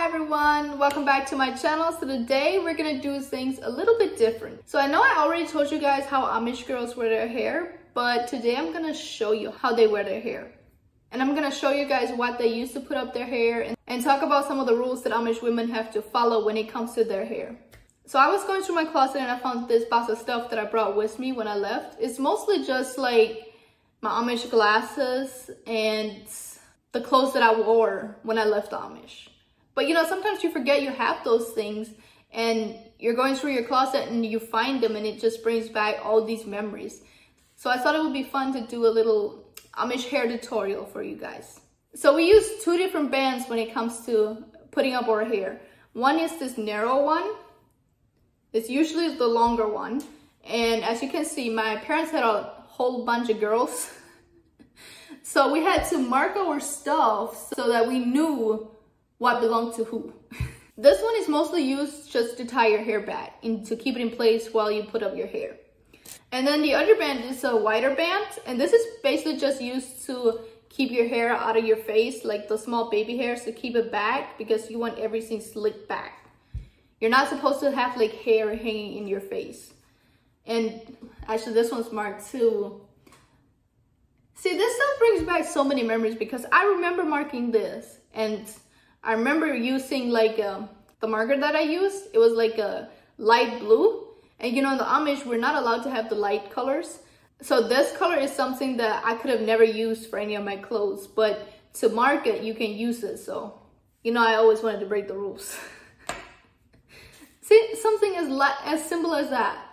Hi everyone, welcome back to my channel. So today we're gonna do things a little bit different. So I know I already told you guys how Amish girls wear their hair, but today I'm gonna show you how they wear their hair. And I'm gonna show you guys what they use to put up their hair and talk about some of the rules that Amish women have to follow when it comes to their hair. So I was going through my closet and I found this box of stuff that I brought with me when I left. It's mostly just like my Amish glasses and the clothes that I wore when I left Amish. But you know, sometimes you forget you have those things and you're going through your closet and you find them and it just brings back all these memories. So I thought it would be fun to do a little Amish hair tutorial for you guys. So we use two different bands when it comes to putting up our hair. One is this narrow one. It's usually the longer one. And as you can see, my parents had a whole bunch of girls. So we had to mark our stuff so that we knew what belonged to who. This one is mostly used just to tie your hair back and to keep it in place while you put up your hair. And then the other band is a wider band, and this is basically just used to keep your hair out of your face, like the small baby hairs, to keep it back because you want everything slicked back. You're not supposed to have like hair hanging in your face. And actually this one's marked too. See, this stuff brings back so many memories because I remember marking this, and I remember using like the marker that I used. It was like a light blue. And you know, in the Amish, we're not allowed to have the light colors. So this color is something that I could have never used for any of my clothes. But to mark it, you can use it. So, you know, I always wanted to break the rules. See, something as simple as that.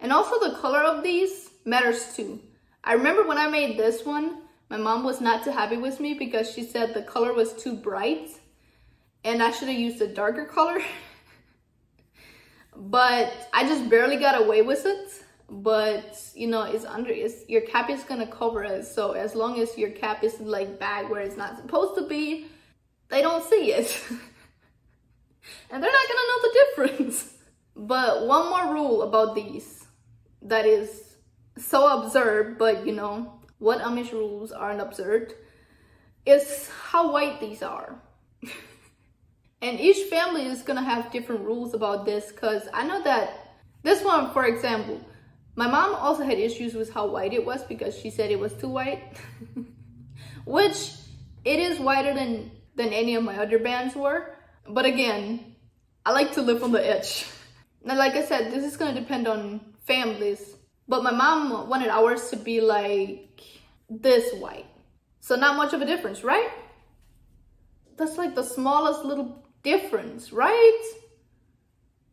And also the color of these matters too. I remember when I made this one, my mom was not too happy with me because she said the color was too bright. And I should have used a darker color. But I just barely got away with it. But you know, your cap is gonna cover it. So as long as your cap is like back where it's not supposed to be, they don't see it. And they're not gonna know the difference. But one more rule about these that is so absurd, but you know, what Amish rules aren't absurd, is how white these are. And each family is gonna have different rules about this, because I know that this one, for example, my mom also had issues with how white it was because she said it was too white. Which it is whiter than any of my other bands were. But again, I like to live on the edge. Now, like I said, this is gonna depend on families. But my mom wanted ours to be like this white. So not much of a difference, right? That's like the smallest little difference, right?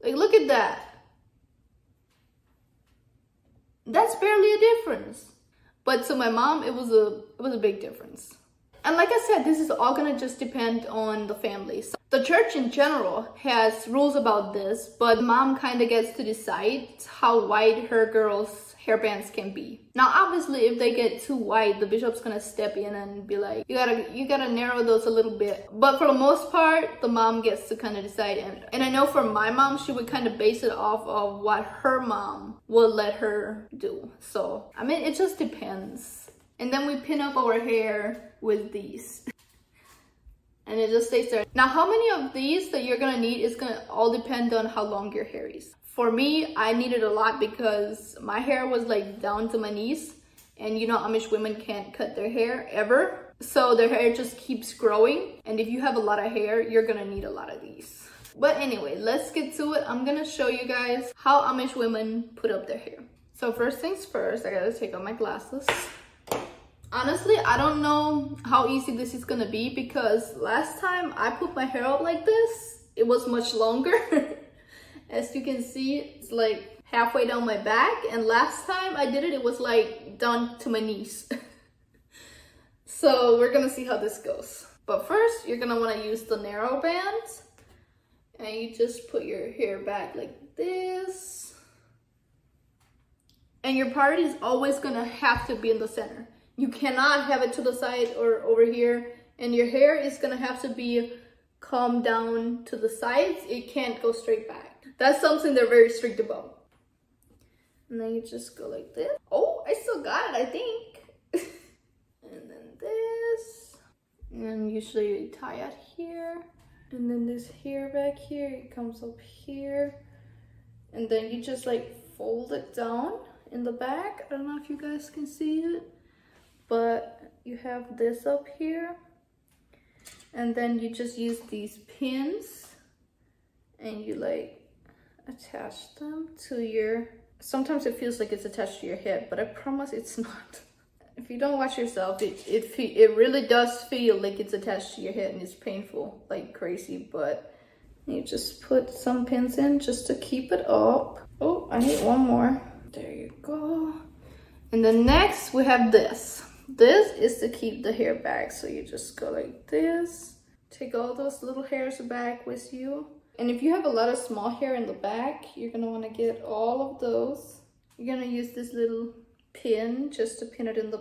Like, look at that. That's barely a difference. But to my mom, it was a big difference. And like I said, this is all gonna just depend on the families. The church in general has rules about this, but mom kind of gets to decide how wide her girls' hairbands can be. Now, obviously, if they get too wide, the bishop's gonna step in and be like, you gotta narrow those a little bit. But for the most part, the mom gets to kind of decide. And I know for my mom, she would kind of base it off of what her mom will let her do. So, I mean, it just depends. And then we pin up our hair with these. And it just stays there. Now, how many of these that you're gonna need is gonna all depend on how long your hair is. For me, I needed a lot because my hair was like down to my knees. And you know, Amish women can't cut their hair ever. So their hair just keeps growing. And if you have a lot of hair, you're gonna need a lot of these. But anyway, let's get to it. I'm gonna show you guys how Amish women put up their hair. So first things first, I gotta take off my glasses. Honestly, I don't know how easy this is gonna be because last time I put my hair up like this, it was much longer. As you can see, it's like halfway down my back, and last time I did it, it was like down to my knees. So we're gonna see how this goes. But first, you're gonna wanna use the narrow bands, and you just put your hair back like this. And your part is always gonna have to be in the center. You cannot have it to the side or over here, and your hair is gonna have to be combed down to the sides. It can't go straight back. That's something they're very strict about. And then you just go like this. Oh, I still got it, I think. And then this. And usually you tie it here. And then this hair back here, it comes up here. And then you just like fold it down in the back. I don't know if you guys can see it, but you have this up here. And then you just use these pins and you like attach them to your, sometimes it feels like it's attached to your head, but I promise it's not. If you don't watch yourself, it really does feel like it's attached to your head and it's painful like crazy, but you just put some pins in just to keep it up. Oh, I need one more. There you go. And then next we have this. This is to keep the hair back. So you just go like this. Take all those little hairs back with you. And if you have a lot of small hair in the back, you're gonna wanna get all of those. You're gonna use this little pin just to pin it in the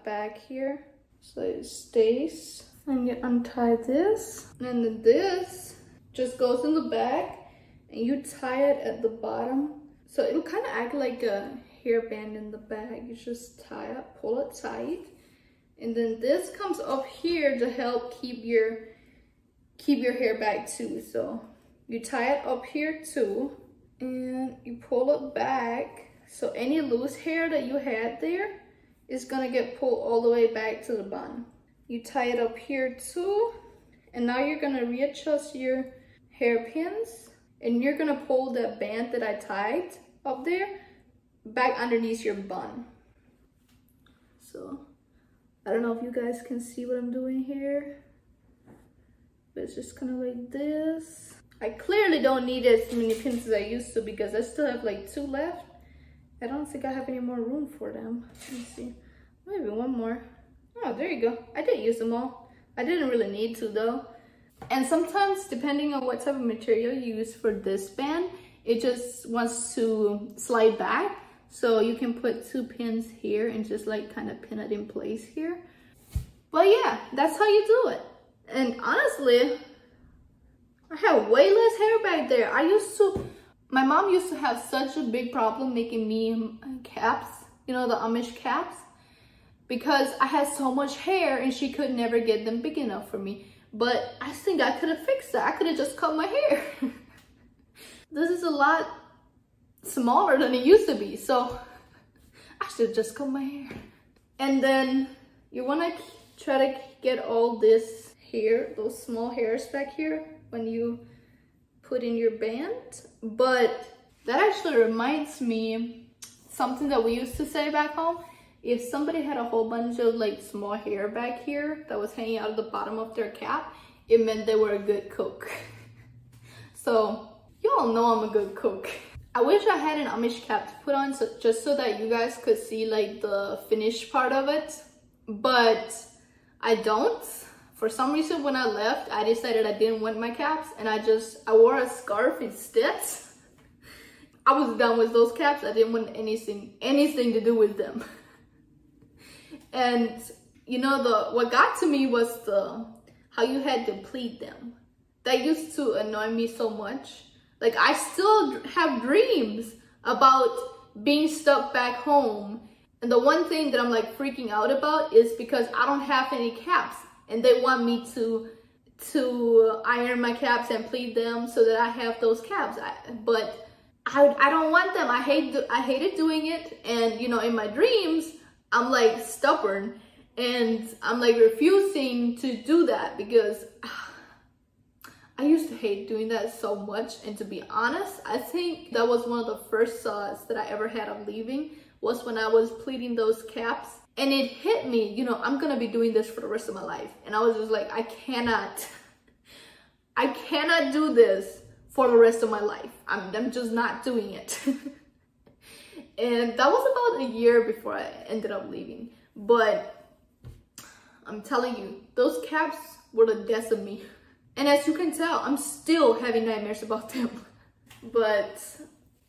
back here. So it stays. And you untie this. And then this just goes in the back and you tie it at the bottom. So it'll kind of act like a hairband in the back. You just tie it, pull it tight. And then this comes up here to help keep your hair back too. So you tie it up here too and you pull it back. So any loose hair that you had there is gonna get pulled all the way back to the bun. You tie it up here too. And now you're gonna readjust your hairpins and you're gonna pull that band that I tied up there back underneath your bun. So I don't know if you guys can see what I'm doing here, but it's just kind of like this. I clearly don't need as many pins as I used to because I still have like 2 left. I don't think I have any more room for them. Let me see, maybe one more. Oh, there you go. I did use them all. I didn't really need to though. And sometimes, depending on what type of material you use for this band, it just wants to slide back. So you can put 2 pins here and just like kind of pin it in place here. But yeah, that's how you do it. And honestly, I have way less hair back there. My mom used to have such a big problem making me caps, you know, the Amish caps, because I had so much hair and she could never get them big enough for me. But I think I could have fixed that. I could have just cut my hair. This is a lot smaller than it used to be, so I should just cut my hair. And then you want to try to get all this hair, those small hairs back here when you put in your band. But that actually reminds me something that we used to say back home. If somebody had a whole bunch of like small hair back here that was hanging out of the bottom of their cap, it meant they were a good cook. So you all know I'm a good cook. I wish I had an Amish cap to put on just so that you guys could see like the finished part of it, but I don't. For some reason when I left, I decided I didn't want my caps and I wore a scarf instead. I was done with those caps. I didn't want anything to do with them. And you know, what got to me was how you had to pleat them. That used to annoy me so much. Like, I still have dreams about being stuck back home. And the one thing that I'm like freaking out about is because I don't have any caps and they want me to iron my caps and pleat them so that I have those caps. But I don't want them. I hated doing it. And you know, in my dreams, I'm like stubborn and I'm like refusing to do that because I used to hate doing that so much. And to be honest, I think that was one of the first thoughts that I ever had of leaving, was when I was pleating those caps. And it hit me, you know, I'm gonna be doing this for the rest of my life. And I was just like, I cannot do this for the rest of my life. I'm just not doing it. And that was about a year before I ended up leaving. But I'm telling you, those caps were the death of me. And as you can tell, I'm still having nightmares about them. But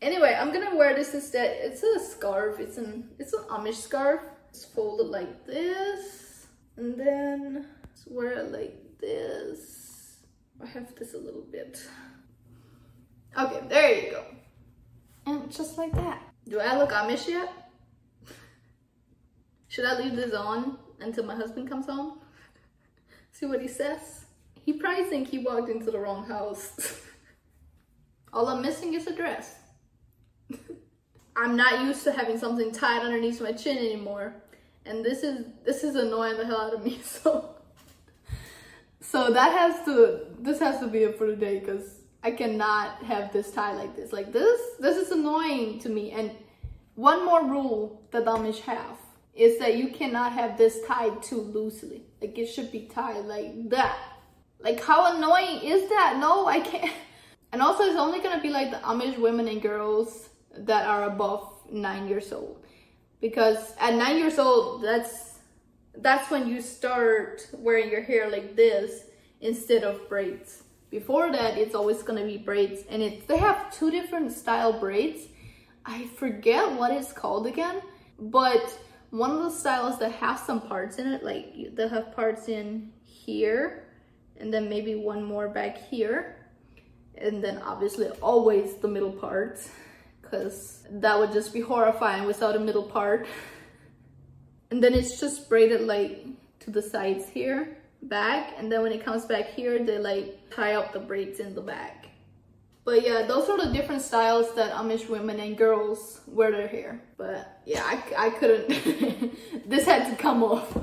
anyway, I'm gonna wear this instead. It's a scarf. It's an Amish scarf. It's folded like this. And then just wear it like this. I have this a little bit. Okay, there you go. And just like that. Do I look Amish yet? Should I leave this on until my husband comes home? See what he says? He probably think he walked into the wrong house. All I'm missing is a dress. I'm not used to having something tied underneath my chin anymore. And this is annoying the hell out of me, so this has to be it for today, because I cannot have this tie like this. Like this is annoying to me. And one more rule that the Amish have is that you cannot have this tied too loosely. Like it should be tied like that. Like how annoying is that? No, I can't. And also it's only gonna be like the Amish women and girls that are above 9 years old. Because at 9 years old, that's when you start wearing your hair like this instead of braids. Before that, it's always gonna be braids, and they have two different style braids. I forget what it's called again, but one of the styles that have some parts in it, like they have parts in here, and then maybe one more back here, and then obviously always the middle parts, because that would just be horrifying without a middle part. And then it's just braided like to the sides here, back, and then when it comes back here, they like tie up the braids in the back. But yeah, those are the different styles that Amish women and girls wear their hair. But yeah, I couldn't, this had to come off.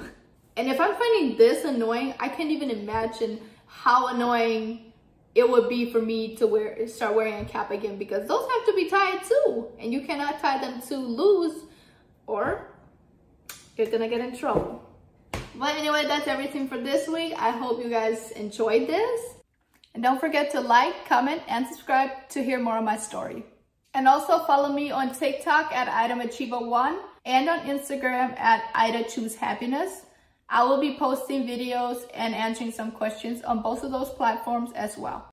And if I'm finding this annoying, I can't even imagine how annoying it would be for me to start wearing a cap again, because those have to be tied too, and you cannot tie them too loose or you're gonna get in trouble. But anyway, that's everything for this week. I hope you guys enjoyed this, and don't forget to like, comment, and subscribe to hear more of my story. And also follow me on TikTok at IdaMachiva1 and on Instagram at IdaChooseHappiness. I will be posting videos and answering some questions on both of those platforms as well.